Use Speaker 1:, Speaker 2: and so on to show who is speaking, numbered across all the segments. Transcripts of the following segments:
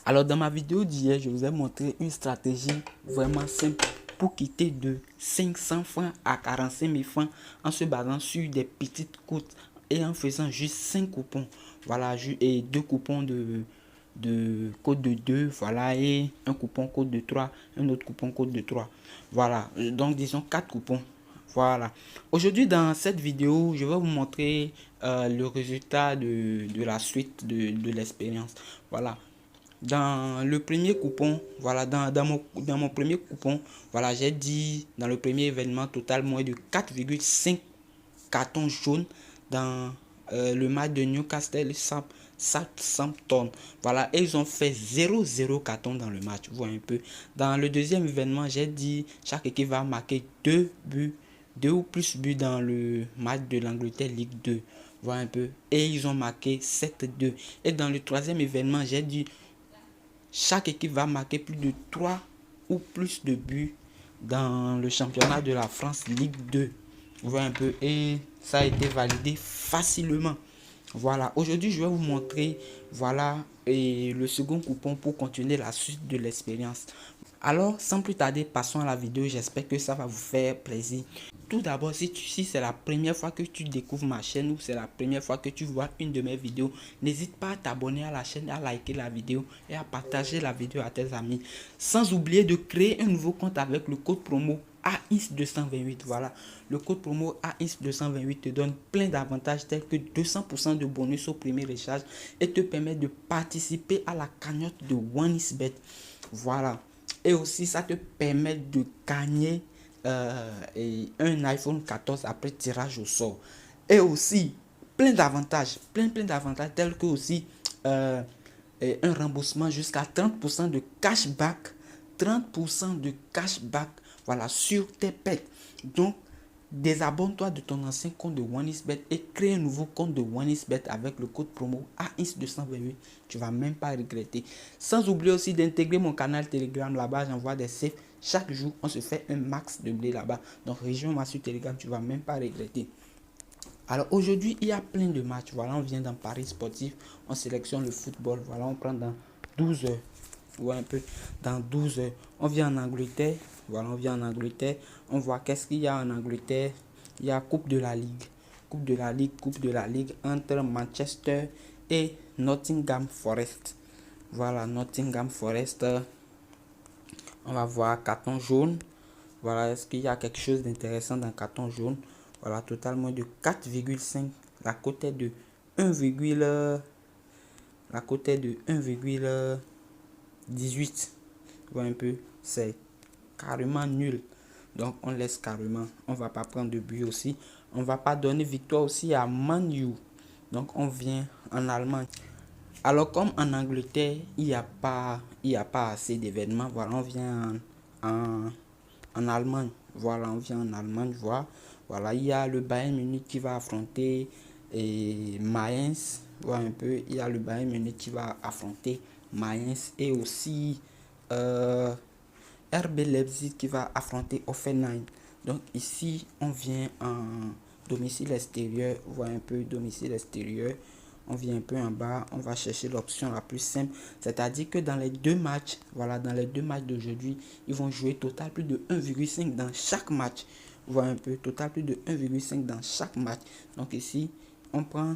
Speaker 1: Alors dans ma vidéo d'hier, je vous ai montré une stratégie vraiment simple pour quitter de 500 francs à 45 000 francs en se basant sur des petites cotes et en faisant juste 5 coupons. Voilà, et 2 coupons de code de 2, voilà, et un coupon code de 3, un autre coupon code de 3. Voilà, donc disons 4 coupons. Voilà. Aujourd'hui, dans cette vidéo, je vais vous montrer le résultat de la suite de l'expérience. Voilà. Dans le premier coupon, voilà, dans mon premier coupon, voilà, j'ai dit dans le premier événement total moins de 4,5 cartons jaunes dans le match de Newcastle Southampton. Voilà, et ils ont fait 0,0 carton dans le match. Vous voyez un peu. Dans le deuxième événement, j'ai dit chaque équipe va marquer 2 buts, 2 ou plus buts dans le match de l'Angleterre Ligue 2. Voilà un peu. Et ils ont marqué 7-2. Et dans le troisième événement, j'ai dit chaque équipe va marquer plus de 3 ou plus de buts dans le championnat de la France Ligue 2. Vous voyez un peu, et ça a été validé facilement. Voilà, aujourd'hui je vais vous montrer, voilà, et le second coupon pour continuer la suite de l'expérience. Alors, sans plus tarder, passons à la vidéo. J'espère que ça va vous faire plaisir. Tout d'abord, si c'est la première fois que tu découvres ma chaîne ou c'est la première fois que tu vois une de mes vidéos, n'hésite pas à t'abonner à la chaîne, à liker la vidéo et à partager la vidéo à tes amis. Sans oublier de créer un nouveau compte avec le code promo AIS228. Voilà, le code promo AIS228 te donne plein d'avantages tels que 200% de bonus au premier échange et te permet de participer à la cagnotte de OneXBet. Voilà. Et aussi, ça te permet de gagner un iPhone 14 après tirage au sort. Et aussi, plein d'avantages, plein d'avantages tels que aussi un remboursement jusqu'à 30% de cashback, 30% de cashback, voilà, sur tes pets. Donc, désabonne-toi de ton ancien compte de OneXBet et crée un nouveau compte de OneXBet avec le code promo AIS228. Tu vas même pas regretter. Sans oublier aussi d'intégrer mon canal Telegram. Là-bas, j'envoie des saves. Chaque jour, on se fait un max de blé là-bas. Donc, rejoins-moi sur Telegram. Tu vas même pas regretter. Alors, aujourd'hui, il y a plein de matchs. Voilà, on vient dans Paris Sportif. On sélectionne le football. Voilà, on prend dans 12 heures. Ouais, un peu dans 12 heures. On vient en Angleterre. Voilà, on vient en Angleterre. On voit qu'est-ce qu'il y a en Angleterre. Il y a Coupe de la Ligue. Coupe de la Ligue, Coupe de la Ligue entre Manchester et Nottingham Forest. Voilà, Nottingham Forest. On va voir carton jaune. Voilà, est-ce qu'il y a quelque chose d'intéressant dans carton jaune? Voilà, totalement de 4,5. La cote est de 1, la cote est de 1,18. Voilà un peu, c'est carrément nul. Donc on laisse carrément. On va pas prendre de but aussi. On va pas donner victoire aussi à Man U. Donc on vient en Allemagne. Alors comme en Angleterre, il n'y a pas assez d'événements. Voilà, on vient en Allemagne. Voilà, on vient en Allemagne. Voilà, il y a le Bayern Munich qui va affronter Mainz. Voilà un peu, il y a le Bayern Munich qui va affronter Mainz et aussi RB Leipzig qui va affronter Offenheim. Donc ici, on vient en domicile extérieur. Voilà un peu, domicile extérieur. On vient un peu en bas, on va chercher l'option la plus simple. C'est-à-dire que dans les deux matchs, voilà, dans les deux matchs d'aujourd'hui, ils vont jouer total plus de 1,5 dans chaque match. Voilà un peu, total plus de 1,5 dans chaque match. Donc ici, on prend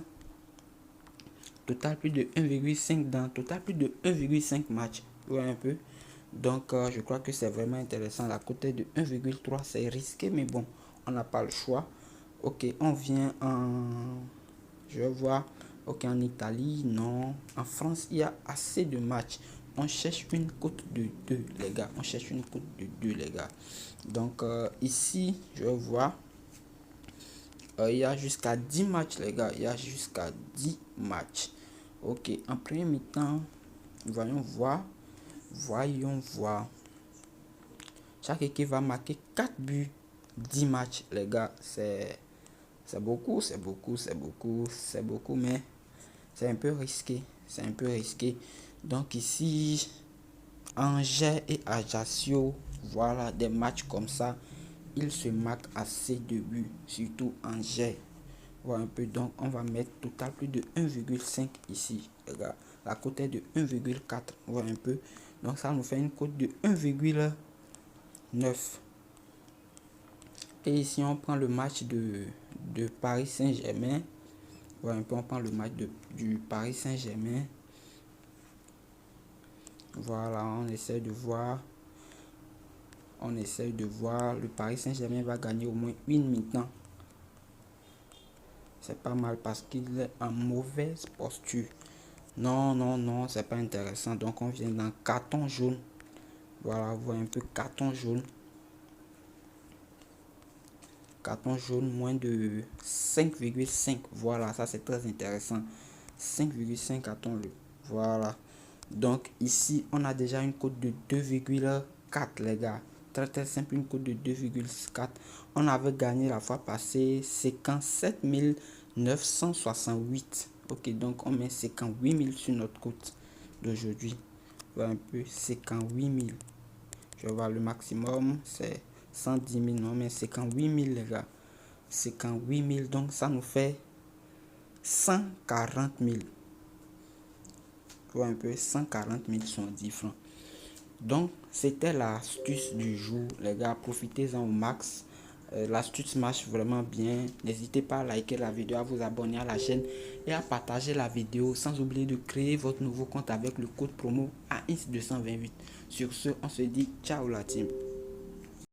Speaker 1: total plus de 1,5 dans total plus de 1,5 match. Voilà un peu. Donc je crois que c'est vraiment intéressant. La cote est de 1,3, c'est risqué, mais bon, on n'a pas le choix. Ok, on vient en... Je vais voir. Ok, en Italie, non. En France, il y a assez de matchs. On cherche une cote de 2, les gars. On cherche une cote de 2, les gars. Donc, ici, je vais voir. Il y a jusqu'à 10 matchs, les gars. Il y a jusqu'à 10 matchs. Ok, en premier mi-temps, voyons voir. Voyons voir. Chaque équipe va marquer 4 buts, 10 matchs, les gars. C'est beaucoup, c'est beaucoup, c'est beaucoup, c'est beaucoup, mais c'est un peu risqué. C'est un peu risqué. Donc ici, Angers et Ajaccio, voilà, des matchs comme ça, ils se marquent assez de buts, surtout Angers. Voilà un peu, donc on va mettre total plus de 1,5 ici, les gars. La cote est de 1,4. Voilà un peu. Donc ça nous fait une cote de 1,9. Et ici on prend le match de Paris Saint-Germain. Voilà un peu, on prend le match du Paris Saint-Germain. Voilà, on essaie de voir. Le Paris Saint-Germain va gagner au moins une mi-temps. C'est pas mal parce qu'il est en mauvaise posture. Non, c'est pas intéressant. Donc on vient dans carton jaune. Voilà, vous voyez un peu carton jaune. Carton jaune, moins de 5,5. Voilà, ça c'est très intéressant. 5,5 carton jaune. Voilà. Donc ici, on a déjà une cote de 2,4 les gars. Très simple, une cote de 2,4. On avait gagné la fois passée, séquence 7968. Ok, donc on met séquence 8000 sur notre cote d'aujourd'hui. Voilà un peu, séquence 8000. Je vais voir le maximum, c'est 110 000. Non, mais séquence 8000 les gars. Séquence 8000, donc ça nous fait 140 000. Un peu 140 070 francs. Donc c'était l'astuce du jour les gars, profitez-en au max. L'astuce marche vraiment bien. N'hésitez pas à liker la vidéo, à vous abonner à la chaîne et à partager la vidéo, sans oublier de créer votre nouveau compte avec le code promo AINS228. Sur ce, on se dit ciao la team.